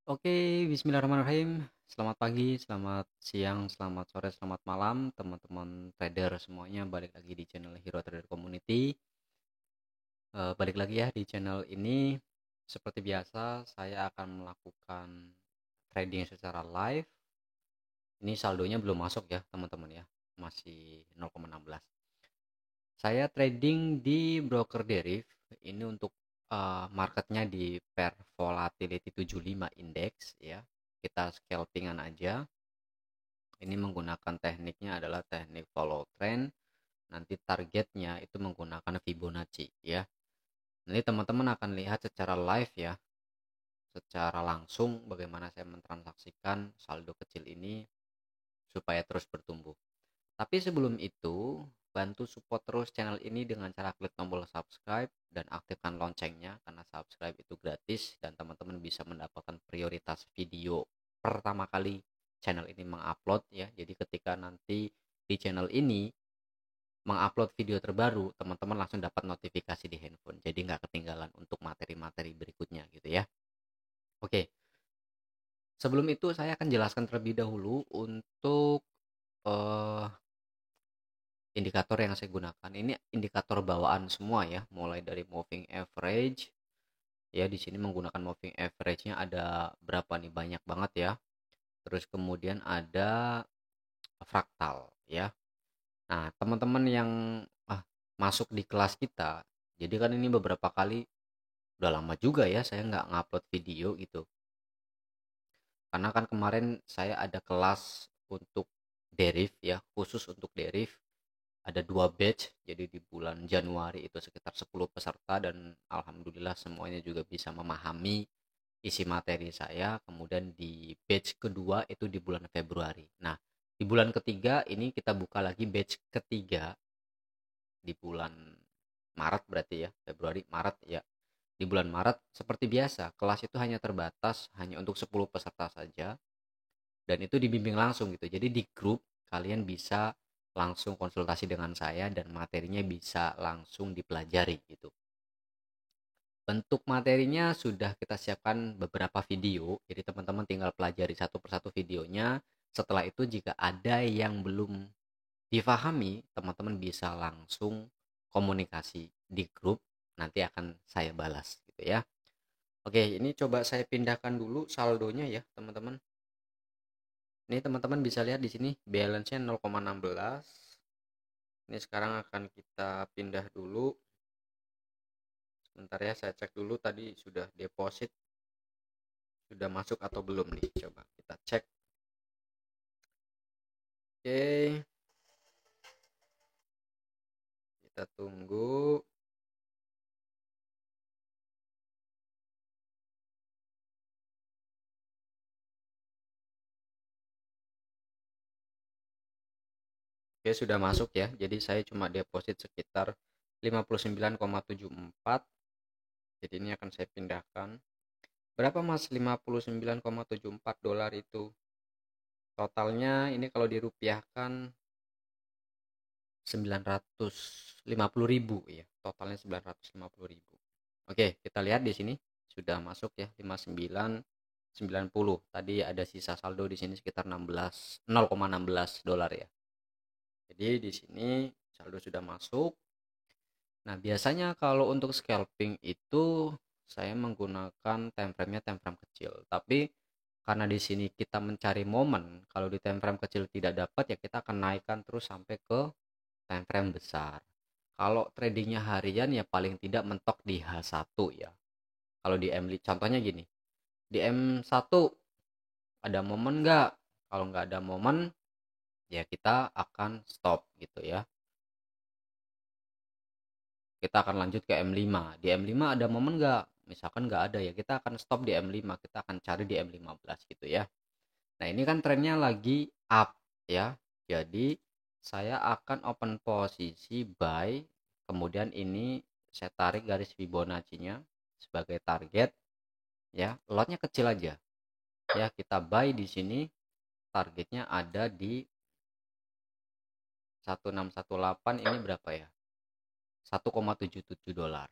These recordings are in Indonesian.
Oke, bismillahirrahmanirrahim. Selamat pagi, selamat siang, selamat sore, selamat malam, teman-teman trader semuanya. Balik lagi di channel Hero Trader Community. Balik lagi ya di channel ini. Seperti biasa, saya akan melakukan trading secara live. Ini saldonya belum masuk ya, teman-teman ya. Masih 0,16. Saya trading di broker derif. Ini untuk marketnya di pair volatility 75 index ya. Kita scalpingan aja. Ini menggunakan tekniknya adalah teknik follow trend. Nanti targetnya itu menggunakan Fibonacci ya. Nanti teman-teman akan lihat secara live ya, secara langsung bagaimana saya mentransaksikan saldo kecil ini supaya terus bertumbuh. Tapi sebelum itu, bantu support terus channel ini dengan cara klik tombol subscribe dan aktifkan loncengnya, karena subscribe itu gratis dan teman-teman bisa mendapatkan prioritas video pertama kali channel ini mengupload ya. Jadi ketika nanti di channel ini mengupload video terbaru, teman-teman langsung dapat notifikasi di handphone. Jadi nggak ketinggalan untuk materi-materi berikutnya gitu ya. Oke, sebelum itu saya akan jelaskan terlebih dahulu untuk eh, indikator yang saya gunakan. Ini indikator bawaan semua ya, mulai dari moving average. Ya, di sini menggunakan moving average-nya ada berapa nih? Banyak banget ya. Terus kemudian ada fraktal ya. Nah, teman-teman yang masuk di kelas kita, jadi kan ini beberapa kali udah lama juga ya saya nggak ngupload video gitu. Karena kan kemarin saya ada kelas untuk derif ya, khusus untuk derif. Ada 2 batch, jadi di bulan Januari itu sekitar 10 peserta dan alhamdulillah semuanya juga bisa memahami isi materi saya. Kemudian di batch kedua itu di bulan Februari. Nah, di bulan ketiga ini kita buka lagi batch ketiga di bulan Maret, berarti ya, Februari Maret ya. Di bulan Maret seperti biasa, kelas itu hanya terbatas hanya untuk 10 peserta saja dan itu dibimbing langsung gitu. Jadi di grup kalian bisa langsung konsultasi dengan saya dan materinya bisa langsung dipelajari gitu. Bentuk materinya sudah kita siapkan beberapa video, jadi teman-teman tinggal pelajari satu persatu videonya. Setelah itu jika ada yang belum difahami, teman-teman bisa langsung komunikasi di grup, nanti akan saya balas gitu ya. Oke, ini coba saya pindahkan dulu saldonya ya, teman-teman. Ini teman-teman bisa lihat di sini balance-nya 0,16. Ini sekarang akan kita pindah dulu. Sebentar ya, saya cek dulu tadi sudah deposit sudah masuk atau belum nih. Coba kita cek. Oke, kita tunggu. Oke, sudah masuk ya. Jadi saya cuma deposit sekitar 59,74. Jadi ini akan saya pindahkan. Berapa Mas 59,74 dolar itu? Totalnya ini kalau dirupiahkan 950.000 ya. Totalnya 950.000. Oke, kita lihat di sini sudah masuk ya 59,90. Tadi ada sisa saldo di sini sekitar 0,16 dolar ya. Jadi di sini saldo sudah masuk. Nah, biasanya kalau untuk scalping itu saya menggunakan time frame-nya time frame kecil. Tapi karena di sini kita mencari momen, kalau di time frame kecil tidak dapat ya kita akan naikkan terus sampai ke time frame besar. Kalau tradingnya harian ya paling tidak mentok di H1 ya. Kalau di M5 contohnya gini, di M1 ada momen nggak? Kalau nggak ada momen ya kita akan stop gitu ya. Kita akan lanjut ke M5. Di M5 ada momen nggak? Misalkan nggak ada ya kita akan stop di M5, kita akan cari di M15 gitu ya. Nah, ini kan trennya lagi up ya. Jadi saya akan open posisi buy, kemudian ini saya tarik garis Fibonacci-nya sebagai target ya. Lotnya kecil aja. Ya, kita buy di sini targetnya ada di 1618, ini berapa ya? 1,77 dolar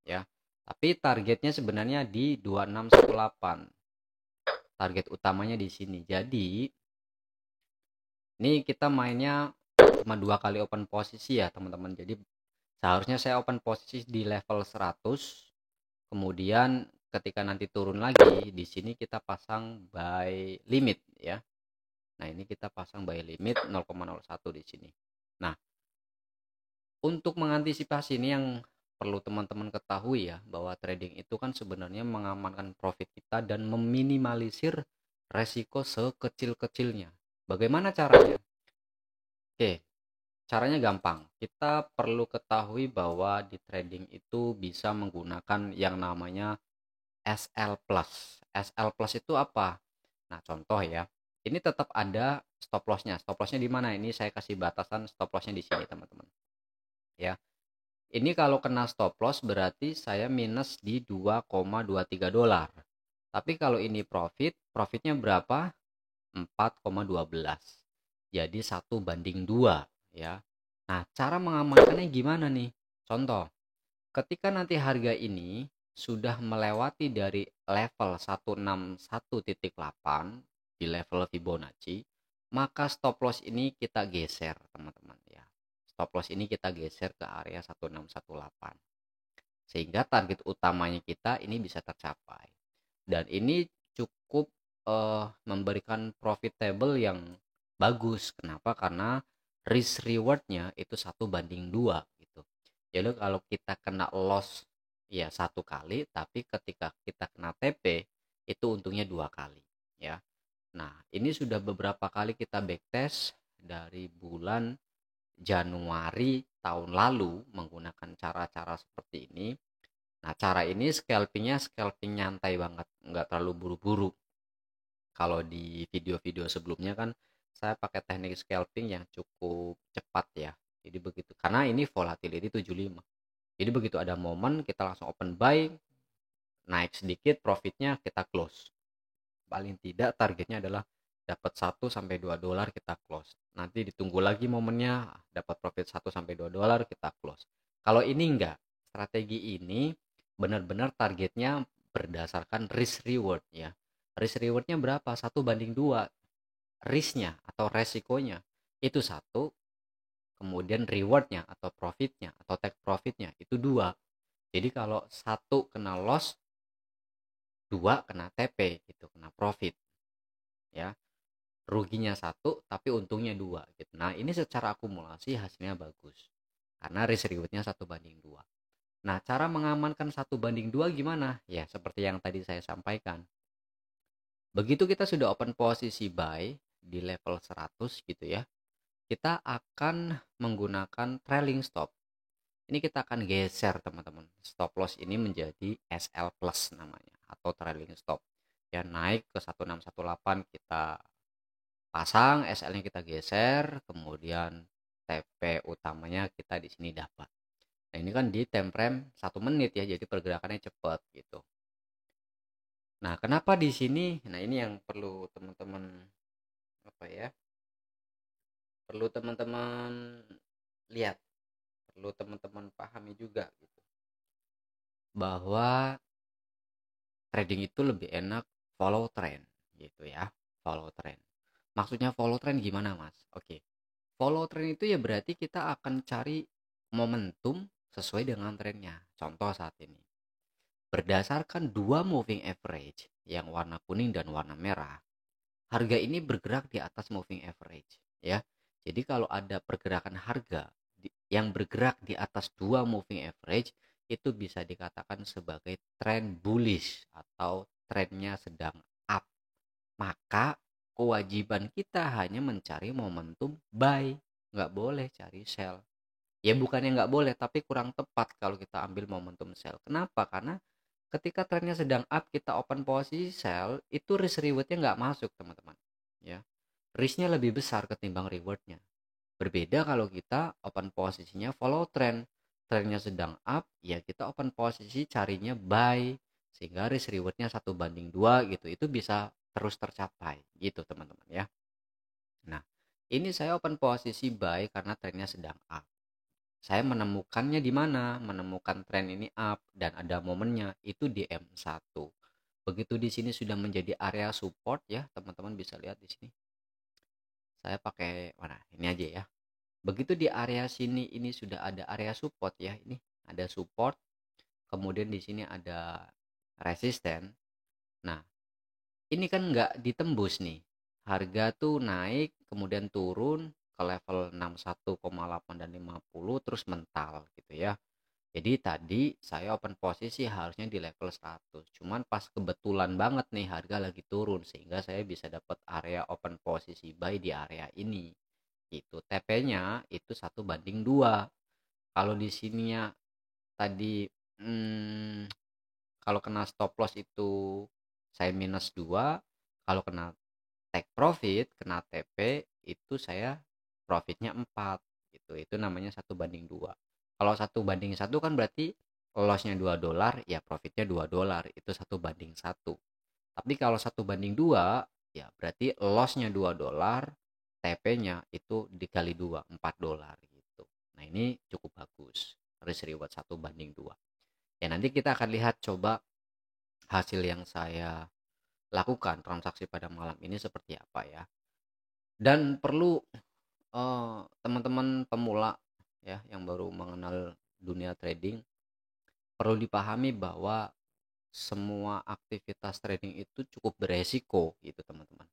ya. Tapi targetnya sebenarnya di 2618. target utamanya di sini. Jadi ini kita mainnya cuma 2 kali open posisi ya teman-teman. Jadi seharusnya saya open posisi di level 100, kemudian ketika nanti turun lagi di sini kita pasang buy limit ya. Nah, ini kita pasang buy limit 0,01 di sini. Nah, untuk mengantisipasi ini yang perlu teman-teman ketahui ya, bahwa trading itu kan sebenarnya mengamankan profit kita dan meminimalisir resiko sekecil-kecilnya. Bagaimana caranya? Oke, caranya gampang. Kita perlu ketahui bahwa di trading itu bisa menggunakan yang namanya SL plus. SL plus itu apa? Nah, contoh ya. Ini tetap ada stop lossnya. Stop lossnya di mana? Ini saya kasih batasan stop lossnya di sini, teman-teman. Ya. Ini kalau kena stop loss berarti saya minus di 2,23 dolar. Tapi kalau ini profitnya berapa? 4,12. Jadi 1/2 ya. Nah, cara mengamankannya gimana nih? Contoh, ketika nanti harga ini sudah melewati dari level 161.8 di level Fibonacci, maka stop loss ini kita geser, teman-teman ya. Stop loss ini kita geser ke area 1618. Sehingga target utamanya kita ini bisa tercapai. Dan ini cukup memberikan profitable yang bagus. Kenapa? Karena risk rewardnya itu 1/2 gitu. Jadi kalau kita kena loss ya 1 kali, tapi ketika kita kena TP itu untungnya 2 kali ya. Nah, ini sudah beberapa kali kita backtest dari bulan Januari tahun lalu menggunakan cara-cara seperti ini. Nah, cara ini scalping nyantai banget, nggak terlalu buru-buru. Kalau di video-video sebelumnya kan saya pakai teknik scalping yang cukup cepat ya. Jadi begitu, karena ini volatility 75. Jadi begitu ada momen kita langsung open buy, naik sedikit profitnya kita close. Paling tidak targetnya adalah dapat 1-2 dolar kita close. Nanti ditunggu lagi momennya dapat profit 1-2 dolar kita close. Kalau ini enggak, strategi ini benar-benar targetnya berdasarkan risk reward ya. Risk rewardnya berapa? 1/2. Risknya atau resikonya itu 1, kemudian rewardnya atau profitnya atau take profitnya itu 2. Jadi kalau 1 kena loss, 2 kena TP gitu, kena profit ya. Ruginya 1 tapi untungnya 2 gitu. Nah, ini secara akumulasi hasilnya bagus karena risk rewardnya 1/2. Nah, cara mengamankan 1/2 gimana? Ya seperti yang tadi saya sampaikan. Begitu kita sudah open posisi buy di level 100 gitu ya, kita akan menggunakan trailing stop. Ini kita akan geser teman-teman. Stop loss ini menjadi SL plus namanya atau trailing stop. Ya, naik ke 1618 kita pasang, SL-nya kita geser, kemudian TP utamanya kita di sini dapat. Nah, ini kan di time frame 1 menit ya, jadi pergerakannya cepat gitu. Nah, kenapa di sini? Nah, ini yang perlu teman-teman apa ya? Perlu teman-teman lihat, perlu teman-teman pahami juga gitu. Bahwa trading itu lebih enak follow trend gitu ya. Follow trend. Maksudnya follow trend gimana, Mas? Oke. Follow trend itu ya berarti kita akan cari momentum sesuai dengan trennya. Contoh saat ini. Berdasarkan 2 moving average yang warna kuning dan warna merah, harga ini bergerak di atas moving average ya. Jadi kalau ada pergerakan harga yang bergerak di atas 2 moving average itu bisa dikatakan sebagai trend bullish atau trennya sedang up. Maka kewajiban kita hanya mencari momentum buy, nggak boleh cari sell. Ya bukannya nggak boleh, tapi kurang tepat kalau kita ambil momentum sell. Kenapa? Karena ketika trennya sedang up kita open posisi sell, itu risk rewardnya nggak masuk teman-teman ya. Risknya lebih besar ketimbang rewardnya. Berbeda kalau kita open posisinya follow trend, trennya sedang up ya kita open posisi carinya buy, sehingga risk rewardnya 1/2 gitu, itu bisa terus tercapai gitu teman-teman ya. Nah, ini saya open posisi buy karena trennya sedang up. Saya menemukannya di mana? Menemukan tren ini up dan ada momennya itu di M1. Begitu di sini sudah menjadi area support ya, teman-teman bisa lihat di sini. Saya pakai mana? Ini aja ya. Begitu di area sini ini sudah ada area support ya, ini ada support, kemudian di sini ada resisten. Nah, ini kan nggak ditembus nih. Harga tuh naik, kemudian turun ke level 61,8 dan 50 terus mental gitu ya. Jadi tadi saya open posisi harusnya di level 100. Cuman pas kebetulan banget nih harga lagi turun sehingga saya bisa dapat area open posisi buy di area ini. Itu TP-nya itu 1:2. Kalau di sininya tadi hmm, kalau kena stop loss itu saya -2, kalau kena take profit, kena TP itu saya profitnya 4 gitu. Itu namanya 1:2. Kalau 1:1 kan berarti lossnya $2 ya profitnya $2 itu 1:1. Tapi kalau 1:2 ya berarti lossnya $2, TP-nya itu dikali 2 $4 gitu. Nah ini cukup bagus, risk reward 1:2. Ya nanti kita akan lihat coba hasil yang saya lakukan transaksi pada malam ini seperti apa ya. Dan perlu teman-teman pemula ya yang baru mengenal dunia trading perlu dipahami bahwa semua aktivitas trading itu cukup beresiko gitu teman-teman.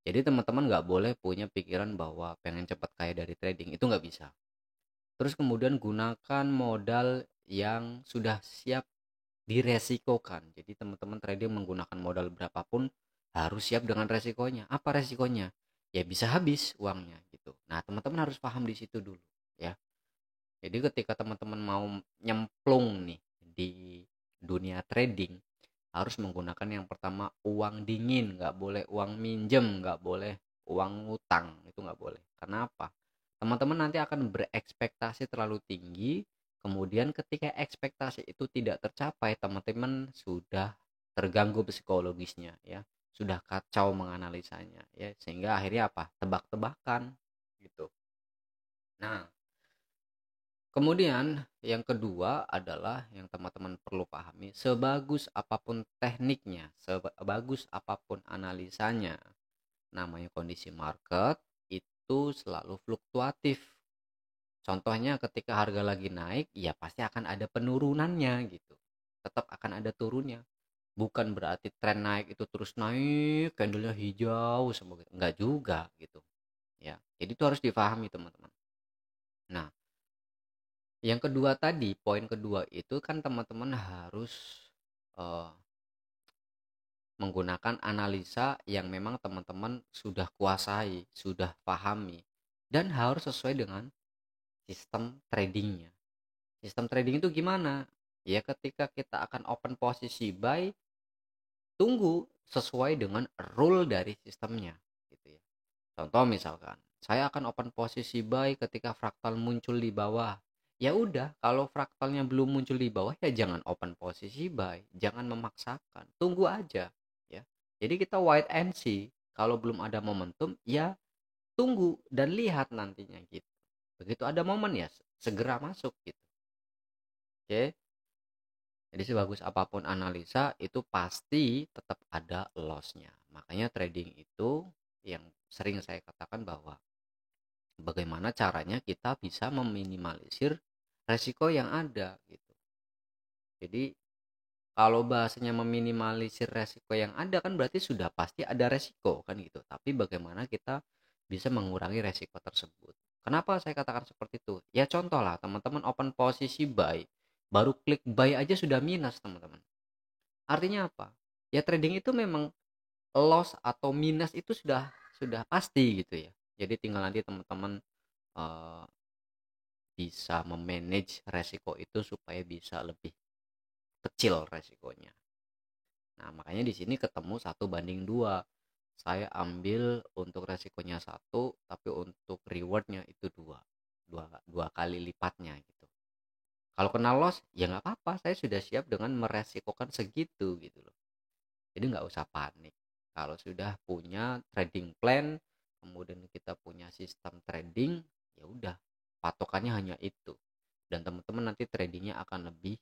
Jadi teman-teman nggak boleh punya pikiran bahwa pengen cepat kaya dari trading, itu nggak bisa. Terus kemudian gunakan modal yang sudah siap diresikokan. Jadi teman-teman trading menggunakan modal berapapun harus siap dengan resikonya. Apa resikonya? Ya bisa habis uangnya gitu. Nah teman-teman harus paham di situ dulu ya. Jadi ketika teman-teman mau nyemplung nih di dunia trading harus menggunakan yang pertama uang dingin, nggak boleh uang minjem, nggak boleh uang ngutang, itu nggak boleh. Kenapa? Teman-teman nanti akan berekspektasi terlalu tinggi, kemudian ketika ekspektasi itu tidak tercapai, teman-teman sudah terganggu psikologisnya ya, sudah kacau menganalisanya ya, sehingga akhirnya apa? Tebak-tebakan gitu. Nah, kemudian yang kedua adalah yang teman-teman perlu pahami, sebagus apapun tekniknya, sebagus apapun analisanya, namanya kondisi market itu selalu fluktuatif. Contohnya ketika harga lagi naik, ya pasti akan ada penurunannya gitu. Tetap akan ada turunnya. Bukan berarti tren naik itu terus naik, candlenya hijau semua gitu. Enggak juga gitu. Ya. Jadi itu harus dipahami teman-teman. Nah, yang kedua tadi, poin kedua itu kan teman-teman harus eh, menggunakan analisa yang memang teman-teman sudah kuasai, sudah pahami, dan harus sesuai dengan sistem tradingnya. Sistem trading itu gimana? Ya ketika kita akan open posisi buy, tunggu sesuai dengan rule dari sistemnya, gitu ya. Contoh misalkan, saya akan open posisi buy ketika fraktal muncul di bawah. Ya udah, kalau fraktalnya belum muncul di bawah ya jangan open posisi buy, jangan memaksakan, tunggu aja ya. Jadi kita wait and see, kalau belum ada momentum ya tunggu dan lihat nantinya gitu. Begitu ada momen ya segera masuk gitu. Oke. Jadi sebagus apapun analisa itu pasti tetap ada lossnya. Makanya trading itu yang sering saya katakan bahwa bagaimana caranya kita bisa meminimalisir resiko yang ada gitu. Jadi kalau bahasanya meminimalisir resiko yang ada kan berarti sudah pasti ada resiko kan gitu. Tapi bagaimana kita bisa mengurangi resiko tersebut. Kenapa saya katakan seperti itu? Ya contoh lah teman-teman open posisi buy, baru klik buy aja sudah minus teman-teman. Artinya apa? Ya trading itu memang loss atau minus itu sudah pasti gitu ya. Jadi tinggal nanti teman-teman eh, bisa memanage resiko itu supaya bisa lebih kecil resikonya. Nah, makanya di sini ketemu 1:2. Saya ambil untuk resikonya 1, tapi untuk rewardnya itu 2. Dua kali lipatnya gitu. Kalau kena loss, ya nggak apa-apa. Saya sudah siap dengan meresikokan segitu gitu loh. Jadi nggak usah panik. Kalau sudah punya trading plan, kemudian kita punya sistem trading, ya udah patokannya hanya itu. Dan teman-teman nanti tradingnya akan lebih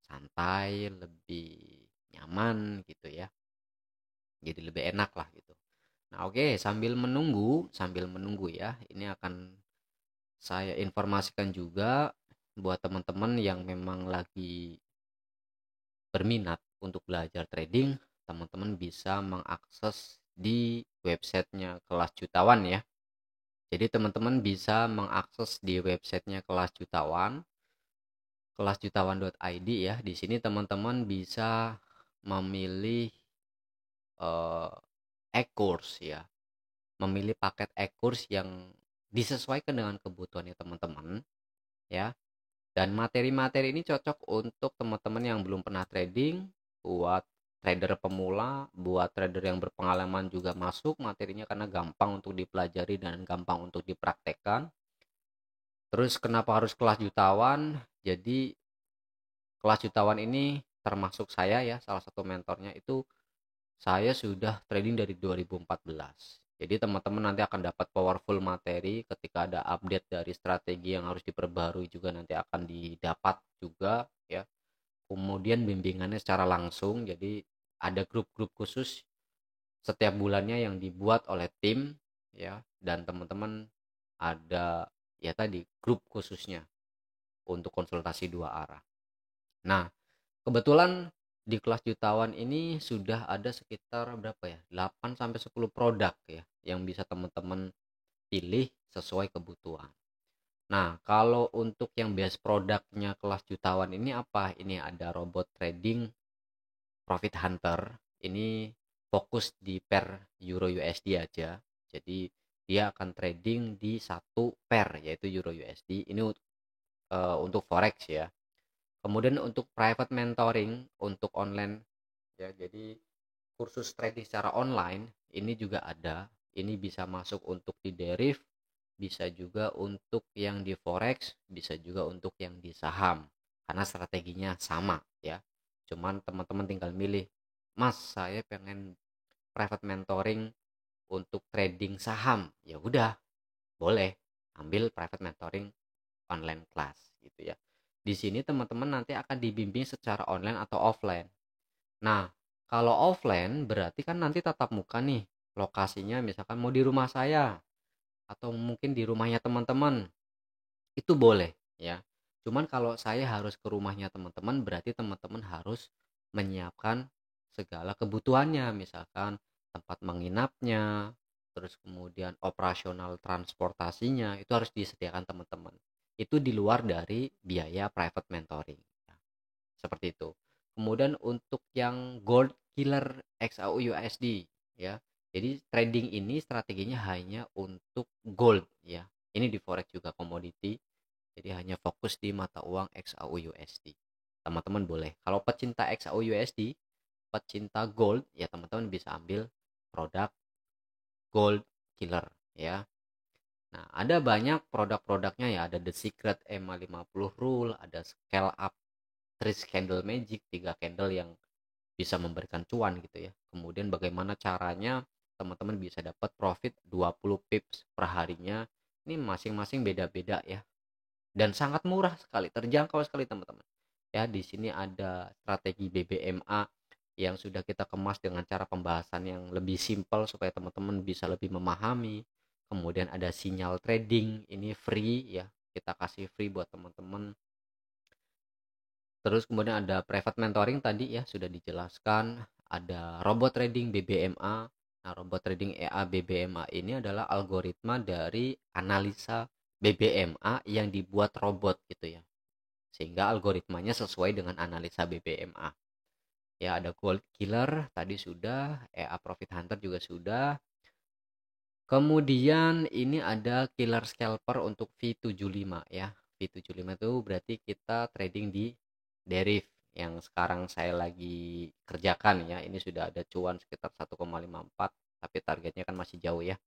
santai, lebih nyaman gitu ya. Jadi lebih enak lah gitu. Nah, oke, sambil menunggu ya, ini akan saya informasikan juga buat teman-teman yang memang lagi berminat untuk belajar trading, teman-teman bisa mengakses di websitenya Kelas Jutawan ya. Jadi teman-teman bisa mengakses di websitenya Kelas Jutawan, kelasjutawan.id ya. Di sini teman-teman bisa memilih eh, e-course ya, memilih paket e-course yang disesuaikan dengan kebutuhannya teman-teman ya. Dan materi-materi ini cocok untuk teman-teman yang belum pernah trading, buat trader pemula, buat trader yang berpengalaman juga masuk materinya karena gampang untuk dipelajari dan gampang untuk dipraktekkan. Terus kenapa harus kelas jutawan? Jadi kelas jutawan ini termasuk saya ya, salah satu mentornya itu saya sudah trading dari 2014. Jadi teman-teman nanti akan dapat powerful materi ketika ada update dari strategi yang harus diperbarui juga nanti akan didapat juga ya. Kemudian bimbingannya secara langsung, jadi ada grup-grup khusus setiap bulannya yang dibuat oleh tim ya, dan teman-teman ada ya tadi grup khususnya untuk konsultasi dua arah. Nah, kebetulan di kelas jutawan ini sudah ada sekitar berapa ya? 8 sampai 10 produk ya yang bisa teman-teman pilih sesuai kebutuhan. Nah, kalau untuk yang base produknya kelas jutawan ini apa? Ini ada robot trading Profit Hunter. Ini fokus di per Euro USD aja. Jadi dia akan trading di satu pair yaitu Euro USD. Ini untuk forex ya. Kemudian untuk private mentoring untuk online ya. Jadi kursus trading secara online ini juga ada. Ini bisa masuk untuk di deriv, bisa juga untuk yang di forex, bisa juga untuk yang di saham. Karena strateginya sama ya. Cuman teman-teman tinggal milih, "Mas, saya pengen private mentoring untuk trading saham." Ya udah, boleh ambil private mentoring online class gitu ya. Di sini teman-teman nanti akan dibimbing secara online atau offline. Nah, kalau offline berarti kan nanti tatap muka nih. Lokasinya misalkan mau di rumah saya atau mungkin di rumahnya teman-teman. Itu boleh ya. Cuman kalau saya harus ke rumahnya teman-teman berarti teman-teman harus menyiapkan segala kebutuhannya, misalkan tempat menginapnya, terus kemudian operasional transportasinya itu harus disediakan teman-teman. Itu di luar dari biaya private mentoring. Ya, seperti itu. Kemudian untuk yang gold killer XAU USD ya. Jadi trading ini strateginya hanya untuk gold ya. Ini di forex juga komoditi. Jadi hanya fokus di mata uang XAU USD. Teman-teman boleh. Kalau pecinta XAU USD, pecinta gold ya teman-teman bisa ambil produk gold killer ya. Nah, ada banyak produk-produknya ya, ada The Secret EMA 50 Rule, ada Scale Up 3 Candle Magic, 3 candle yang bisa memberikan cuan gitu ya. Kemudian bagaimana caranya teman-teman bisa dapat profit 20 pips per harinya. Ini masing-masing beda-beda ya. Dan sangat murah sekali, terjangkau sekali teman-teman. Ya, di sini ada strategi BBMA yang sudah kita kemas dengan cara pembahasan yang lebih simpel supaya teman-teman bisa lebih memahami. Kemudian ada sinyal trading, ini free ya. Kita kasih free buat teman-teman. Terus kemudian ada private mentoring tadi ya sudah dijelaskan, ada robot trading BBMA. Nah, robot trading EA BBMA ini adalah algoritma dari analisa BBMA yang dibuat robot gitu ya. Sehingga algoritmanya sesuai dengan analisa BBMA. Ya, ada Gold Killer tadi sudah, EA Profit Hunter juga sudah. Kemudian ini ada Killer Scalper untuk V75 ya. V75 itu berarti kita trading di deriv yang sekarang saya lagi kerjakan ya. Ini sudah ada cuan sekitar 1,54 tapi targetnya kan masih jauh ya.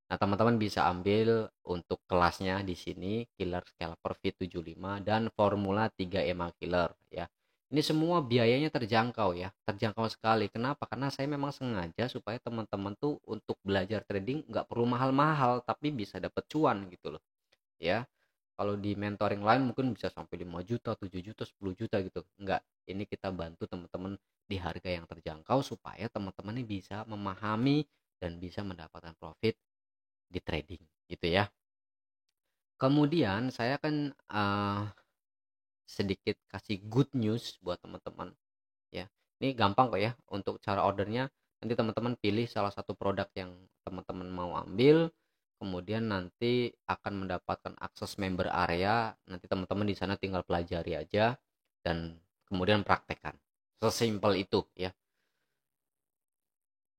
Nah, teman-teman bisa ambil untuk kelasnya di sini Killer Scalper V75 dan Formula 3 EMA Killer ya. Ini semua biayanya terjangkau ya, terjangkau sekali. Kenapa? Karena saya memang sengaja supaya teman-teman tuh untuk belajar trading nggak perlu mahal-mahal tapi bisa dapat cuan gitu loh. Ya. Kalau di mentoring lain mungkin bisa sampai 5 juta, 7 juta, 10 juta gitu. Enggak. Ini kita bantu teman-teman di harga yang terjangkau supaya teman-teman ini bisa memahami dan bisa mendapatkan profit di trading gitu ya. Kemudian saya kan sedikit kasih good news buat teman-teman ya. Ini gampang kok ya untuk cara ordernya. Nanti teman-teman pilih salah satu produk yang teman-teman mau ambil, kemudian nanti akan mendapatkan akses member area. Nanti teman-teman di sana tinggal pelajari aja dan kemudian praktekkan. Sesimpel itu ya.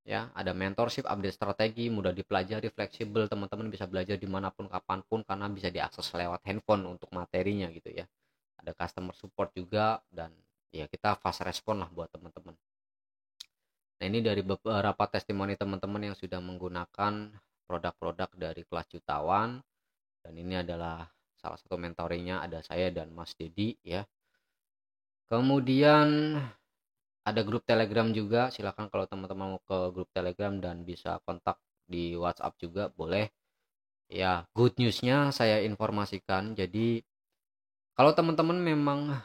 Ya, ada mentorship, update strategi, mudah dipelajari, fleksibel, teman-teman bisa belajar dimanapun, kapanpun, karena bisa diakses lewat handphone untuk materinya gitu ya. Ada customer support juga, dan ya kita fast respon lah buat teman-teman. Nah, ini dari beberapa testimoni teman-teman yang sudah menggunakan produk-produk dari kelas jutawan, dan ini adalah salah satu mentoringnya, ada saya dan Mas Dedi ya. Kemudian ada grup Telegram juga, silakan kalau teman-teman mau ke grup Telegram dan bisa kontak di WhatsApp juga boleh. Ya, good newsnya saya informasikan. Jadi kalau teman-teman memang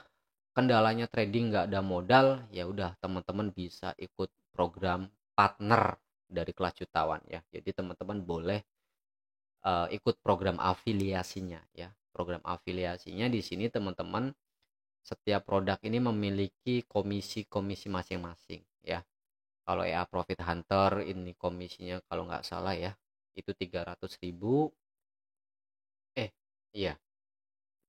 kendalanya trading nggak ada modal, ya udah teman-teman bisa ikut program partner dari kelas jutawan ya. Jadi teman-teman boleh ikut program afiliasinya ya. Program afiliasinya di sini teman-teman, setiap produk ini memiliki komisi-komisi masing-masing ya. Kalau EA Profit Hunter ini komisinya kalau nggak salah ya itu 300.000. Iya,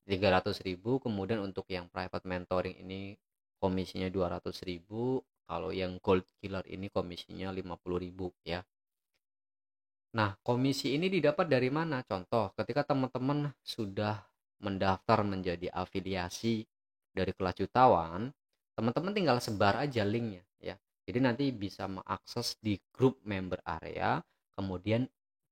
300.000. Kemudian untuk yang private mentoring ini komisinya 200.000. Kalau yang gold killer ini komisinya 50.000 ya. Nah, komisi ini didapat dari mana? Contoh, ketika teman-teman sudah mendaftar menjadi afiliasi dari kelas jutawan, teman-teman tinggal sebar aja linknya ya. Jadi nanti bisa mengakses di grup member area, kemudian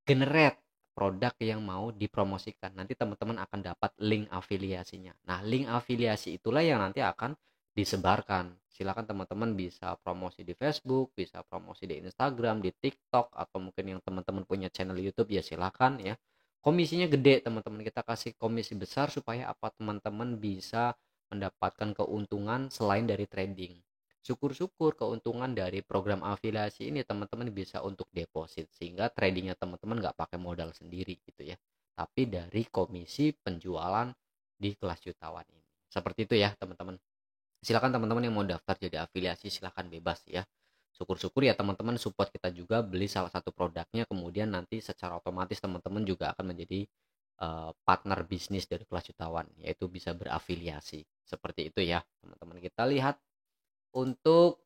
generate produk yang mau dipromosikan. Nanti teman-teman akan dapat link afiliasinya. Nah, link afiliasi itulah yang nanti akan disebarkan. Silakan teman-teman bisa promosi di Facebook, bisa promosi di Instagram, di TikTok, atau mungkin yang teman-teman punya channel YouTube ya silakan ya. Komisinya gede teman-teman, kita kasih komisi besar supaya apa, teman-teman bisa mendapatkan keuntungan selain dari trading. Syukur-syukur keuntungan dari program afiliasi ini teman-teman bisa untuk deposit, sehingga tradingnya teman-teman nggak pakai modal sendiri gitu ya, tapi dari komisi penjualan di kelas jutawan ini. Seperti itu ya teman-teman. Silakan teman-teman yang mau daftar jadi afiliasi silakan bebas ya. Syukur-syukur ya teman-teman support kita juga, beli salah satu produknya, kemudian nanti secara otomatis teman-teman juga akan menjadi partner bisnis dari kelas jutawan, yaitu bisa berafiliasi. Seperti itu ya teman-teman. Kita lihat untuk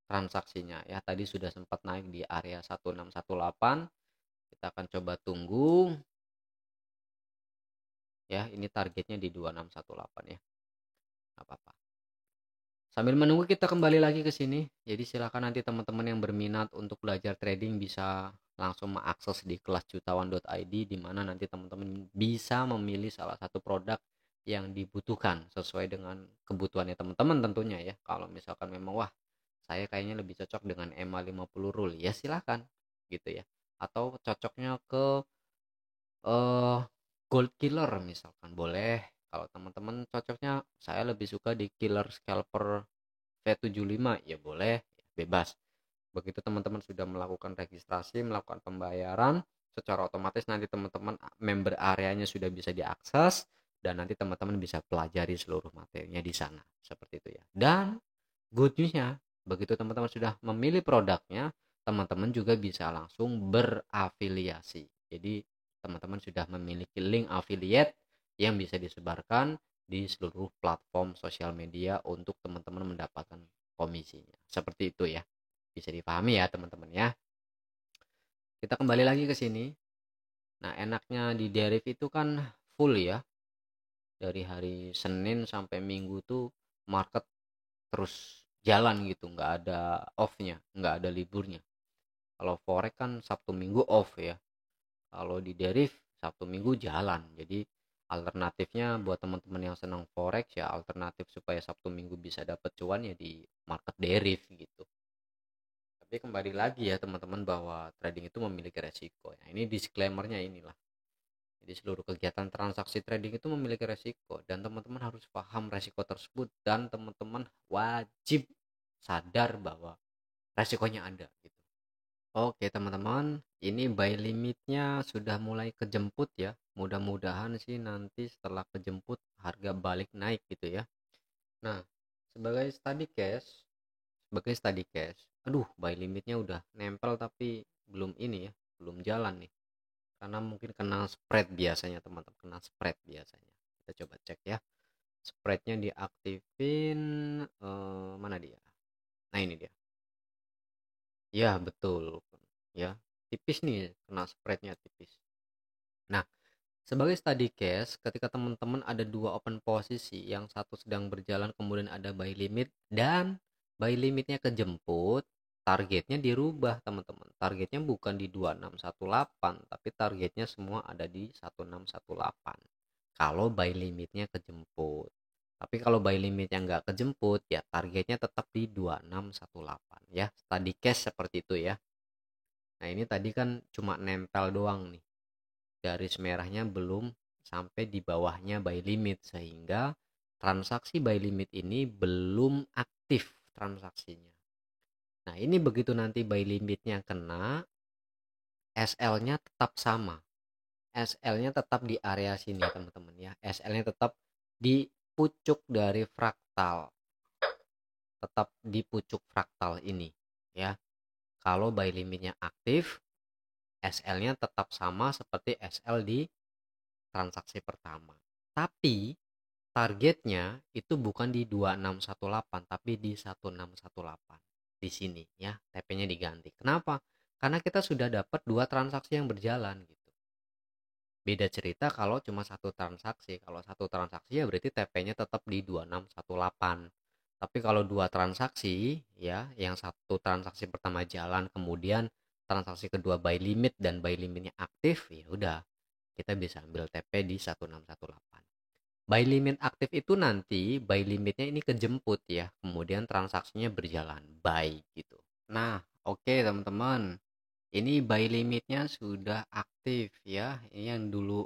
transaksinya ya, tadi sudah sempat naik di area 1618. Kita akan coba tunggu ya, ini targetnya di 2618 ya, nggak apa-apa. Sambil menunggu kita kembali lagi ke sini. Jadi silakan nanti teman-teman yang berminat untuk belajar trading bisa langsung mengakses di kelasjutawan.id, di mana nanti teman-teman bisa memilih salah satu produk yang dibutuhkan sesuai dengan kebutuhannya teman-teman tentunya ya. Kalau misalkan memang wah, saya kayaknya lebih cocok dengan EMA 50 rule, ya silakan gitu ya. Atau cocoknya ke eh gold killer misalkan boleh. Kalau teman-teman cocoknya saya lebih suka di killer scalper V75 ya boleh, bebas. Begitu teman-teman sudah melakukan registrasi, melakukan pembayaran, secara otomatis nanti teman-teman member areanya sudah bisa diakses, dan nanti teman-teman bisa pelajari seluruh materinya di sana. Seperti itu ya. Dan good newsnya, begitu teman-teman sudah memilih produknya, teman-teman juga bisa langsung berafiliasi. Jadi teman-teman sudah memiliki link affiliate yang bisa disebarkan di seluruh platform sosial media untuk teman-teman mendapatkan komisinya. Seperti itu ya. Bisa dipahami ya teman-teman ya. Kita kembali lagi ke sini. Nah, enaknya di Deriv itu kan full ya. Dari hari Senin sampai Minggu tuh market terus jalan gitu, nggak ada off-nya, nggak ada liburnya. Kalau forex kan Sabtu Minggu off ya. Kalau di Deriv Sabtu Minggu jalan. Jadi alternatifnya buat teman-teman yang senang forex ya, alternatif supaya Sabtu Minggu bisa dapat cuan ya di market Deriv gitu. Tapi kembali lagi ya teman-teman, bahwa trading itu memiliki resiko ya. Ini disclaimernya inilah. Jadi seluruh kegiatan transaksi trading itu memiliki resiko dan teman-teman harus paham resiko tersebut dan teman-teman wajib sadar bahwa resikonya ada gitu. Oke teman-teman, ini buy limitnya sudah mulai kejemput ya. Mudah-mudahan sih nanti setelah kejemput harga balik naik gitu ya. Nah, sebagai study case, aduh buy limitnya udah nempel tapi belum ini ya, belum jalan nih. Karena mungkin kena spread biasanya teman-teman, kena spread biasanya. Kita coba cek ya. Spreadnya diaktifin, mana dia? Nah ini dia. Ya betul ya, tipis nih, kena spreadnya tipis. Nah, sebagai study case, ketika teman-teman ada dua open posisi, yang satu sedang berjalan kemudian ada buy limit dan buy limitnya kejemput, targetnya dirubah teman-teman. Targetnya bukan di 2618, tapi targetnya semua ada di 1618. Kalau buy limitnya kejemput. Tapi kalau buy limitnya nggak kejemput, ya targetnya tetap di 2618 ya. Study case seperti itu ya. Nah ini tadi kan cuma nempel doang nih, garis merahnya belum sampai di bawahnya buy limit, sehingga transaksi buy limit ini belum aktif transaksinya. Nah ini begitu nanti buy limitnya kena, SL-nya tetap sama, SL-nya tetap di area sini teman-teman ya, SL-nya tetap di pucuk dari fraktal, tetap di pucuk fraktal ini ya. Kalau buy limitnya aktif, SL-nya tetap sama seperti SL di transaksi pertama. Tapi targetnya itu bukan di 2618 tapi di 1618. Di sini ya, TP-nya diganti. Kenapa? Karena kita sudah dapat dua transaksi yang berjalan gitu. Beda cerita kalau cuma satu transaksi. Kalau satu transaksi ya berarti TP-nya tetap di 2618. Tapi kalau dua transaksi ya, yang satu transaksi pertama jalan kemudian transaksi kedua buy limit dan buy limitnya aktif, ya udah kita bisa ambil TP di 1618. Buy limit aktif itu nanti buy limitnya ini kejemput ya, kemudian transaksinya berjalan buy gitu. Nah, oke teman-teman, ini buy limitnya sudah aktif ya. Ini yang dulu,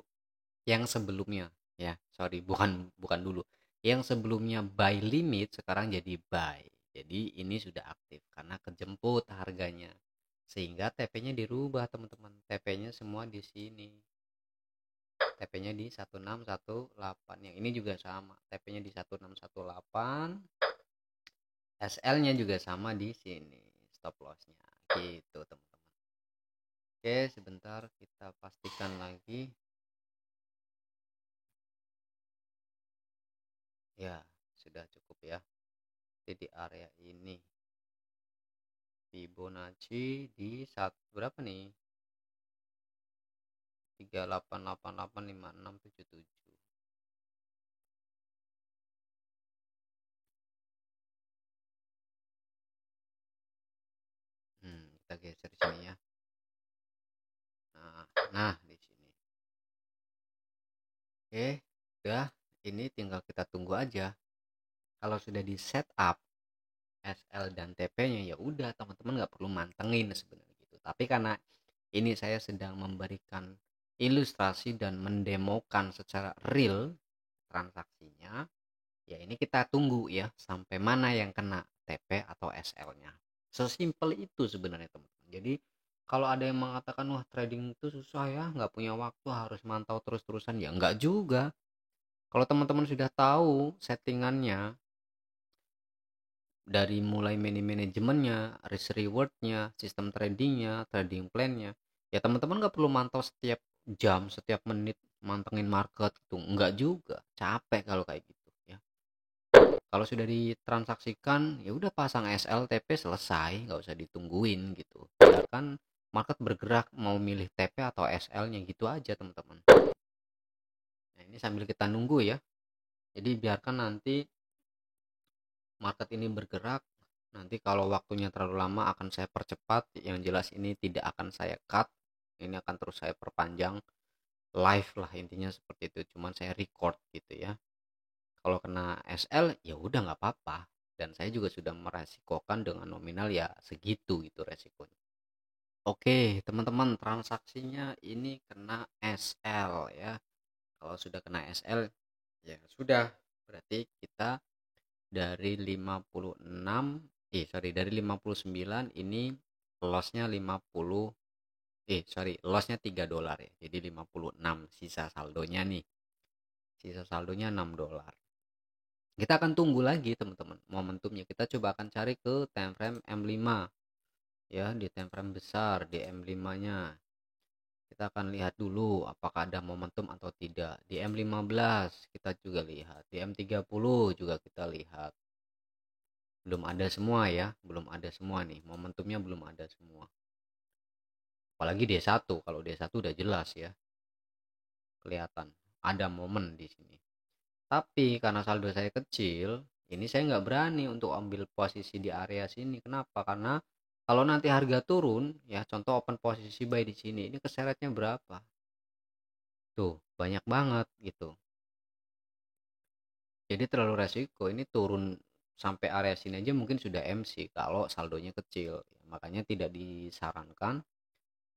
yang sebelumnya ya, sorry, bukan bukan dulu. Yang sebelumnya buy limit sekarang jadi buy. Jadi ini sudah aktif karena kejemput harganya. Sehingga TP-nya dirubah teman-teman. TP-nya semua di sini. TP-nya di 1618. Yang ini juga sama, TP-nya di 1618. SL-nya juga sama di sini, stop loss-nya. Gitu, teman-teman. Oke, sebentar kita pastikan lagi. Ya, sudah cukup ya. Jadi di area ini Fibonacci di berapa nih? 38885677. Kita geser sini ya. Nah, di sini. Oke, udah. Ini tinggal kita tunggu aja. Kalau sudah di setup SL dan TP-nya, ya udah teman-teman nggak perlu mantengin sebenarnya gitu. Tapi karena ini saya sedang memberikan ilustrasi dan mendemokan secara real transaksinya, ya ini kita tunggu ya sampai mana yang kena TP atau SL-nya. Sesimpel itu sebenarnya teman-teman. Jadi kalau ada yang mengatakan wah trading itu susah ya, nggak punya waktu, harus mantau terus-terusan, ya nggak juga. Kalau teman-teman sudah tahu settingannya, dari mulai manajemennya, risk rewardnya, sistem tradingnya, trading plannya, ya teman-teman nggak perlu mantau setiap jam, setiap menit mantengin market gitu, nggak juga, capek kalau kayak gitu ya. Kalau sudah ditransaksikan, ya udah pasang SLTP selesai, nggak usah ditungguin gitu. Biarkan market bergerak, mau milih TP atau SL-nya gitu aja teman-teman. Nah ini sambil kita nunggu ya. Jadi biarkan nanti market ini bergerak. Nanti kalau waktunya terlalu lama akan saya percepat. Yang jelas ini tidak akan saya cut, ini akan terus saya perpanjang, live lah intinya seperti itu. Cuman saya record gitu ya. Kalau kena SL ya udah nggak apa-apa, dan saya juga sudah meresikokan dengan nominal ya segitu gitu resikonya. Oke, teman-teman, transaksinya ini kena SL ya. Kalau sudah kena SL, ya sudah. Berarti kita dari 56, dari 59 ini lossnya 50, lossnya $3 ya. Jadi 56 sisa saldonya nih. Sisa saldonya $6. Kita akan tunggu lagi teman-teman momentumnya. Kita coba akan cari ke time frame M5 ya, di time frame besar di M5-nya. Kita akan lihat dulu apakah ada momentum atau tidak. Di M15 kita juga lihat, di M30 juga kita lihat. Belum ada semua ya, belum ada semua nih, momentumnya belum ada semua. Apalagi D1, kalau D1 udah jelas ya. Kelihatan ada momen di sini. Tapi karena saldo saya kecil, ini saya nggak berani untuk ambil posisi di area sini. Kenapa? Karena kalau nanti harga turun, ya contoh open posisi buy di sini, ini keseretnya berapa? Tuh, banyak banget gitu. Jadi terlalu resiko, ini turun sampai area sini aja mungkin sudah MC kalau saldonya kecil. Makanya tidak disarankan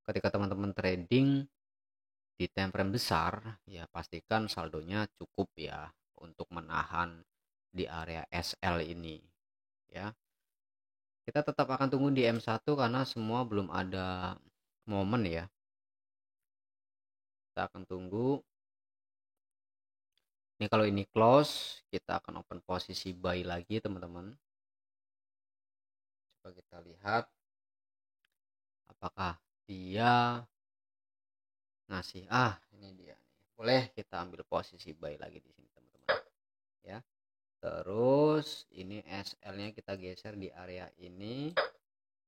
ketika teman-teman trading di time frame besar, ya pastikan saldonya cukup ya untuk menahan di area SL ini ya. Kita tetap akan tunggu di M1 karena semua belum ada momen ya. Kita akan tunggu. Ini kalau ini close, kita akan open posisi buy lagi teman-teman. Coba kita lihat apakah dia ngasih, ini dia nih. Boleh kita ambil posisi buy lagi di sini teman-teman ya. Terus ini SL-nya kita geser di area ini,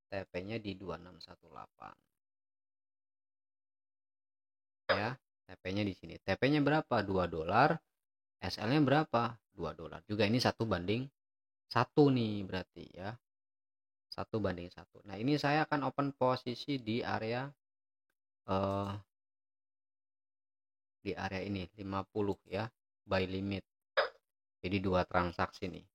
TP-nya di 2618 ya. TP-nya di sini. TP-nya berapa? $2. SL-nya berapa? $2 juga. Ini 1:1 nih berarti ya. 1:1. Nah, ini saya akan open posisi di area eh, ini 50 ya, buy limit. Jadi 2 transaksi nih.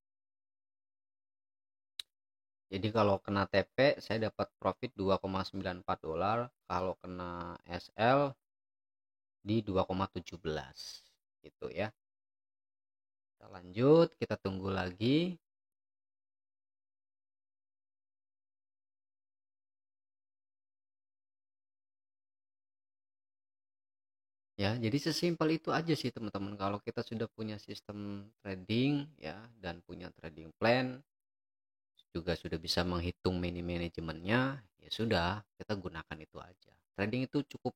Jadi kalau kena TP saya dapat profit $2,94, kalau kena SL di 2,17 gitu ya. Kita lanjut, kita tunggu lagi. Ya, jadi sesimpel itu aja sih teman-teman. Kalau kita sudah punya sistem trading ya dan punya trading plan, juga sudah bisa menghitung manajemennya, ya sudah, kita gunakan itu aja. Trading itu cukup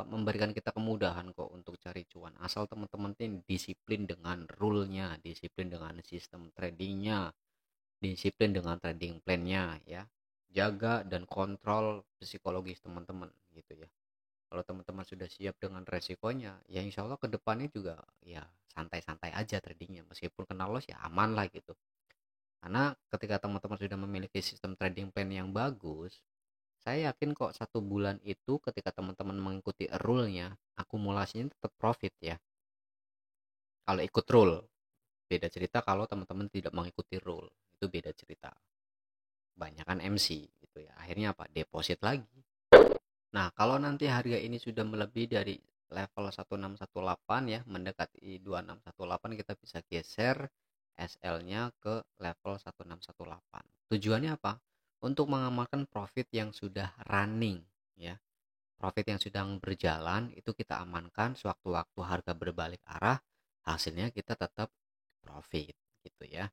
memberikan kita kemudahan kok untuk cari cuan, asal teman-teman disiplin dengan rule-nya, disiplin dengan sistem tradingnya, disiplin dengan trading plan-nya ya. Jaga dan kontrol psikologis teman-teman gitu ya. Kalau teman-teman sudah siap dengan resikonya, ya insya Allah kedepannya juga ya santai-santai aja tradingnya, meskipun kena loss ya aman lah gitu. Karena ketika teman-teman sudah memiliki sistem trading plan yang bagus, saya yakin kok 1 bulan itu ketika teman-teman mengikuti rule-nya, akumulasinya tetap profit ya. Kalau ikut rule, beda cerita kalau teman-teman tidak mengikuti rule, itu beda cerita. Banyak kan MC gitu ya. Akhirnya apa? Deposit lagi. Nah, kalau nanti harga ini sudah melebihi dari level 1618 ya, mendekati 2618, kita bisa geser SL-nya ke level 1618. Tujuannya apa? Untuk mengamalkan profit yang sudah running ya. Profit yang sedang berjalan itu kita amankan, sewaktu-waktu harga berbalik arah, hasilnya kita tetap profit gitu ya.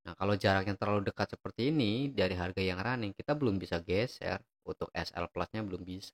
Nah, kalau jaraknya terlalu dekat seperti ini dari harga yang running, kita belum bisa geser, untuk SL plusnya belum bisa.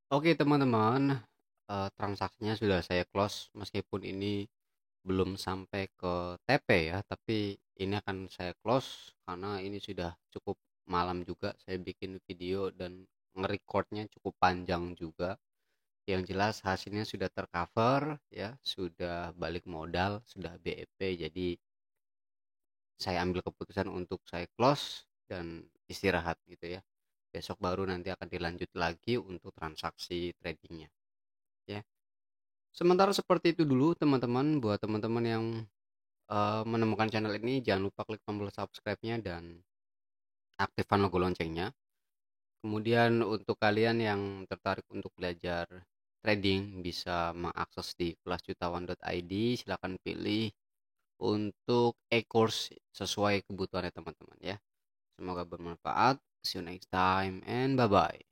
Oke teman-teman, transaksinya sudah saya close meskipun ini belum sampai ke TP ya, tapi ini akan saya close karena ini sudah cukup malam juga saya bikin video dan nge-record-nya cukup panjang juga. Yang jelas hasilnya sudah tercover ya, sudah balik modal, sudah BEP, jadi saya ambil keputusan untuk saya close dan istirahat gitu ya. Besok baru nanti akan dilanjut lagi untuk transaksi tradingnya ya. Sementara seperti itu dulu teman-teman. Buat teman-teman yang menemukan channel ini, jangan lupa klik tombol subscribe-nya dan aktifkan logo loncengnya. Kemudian untuk kalian yang tertarik untuk belajar trading bisa mengakses di kelasjutawan.id. Silakan pilih untuk e-course sesuai kebutuhannya teman-teman ya. Semoga bermanfaat. See you next time and bye bye.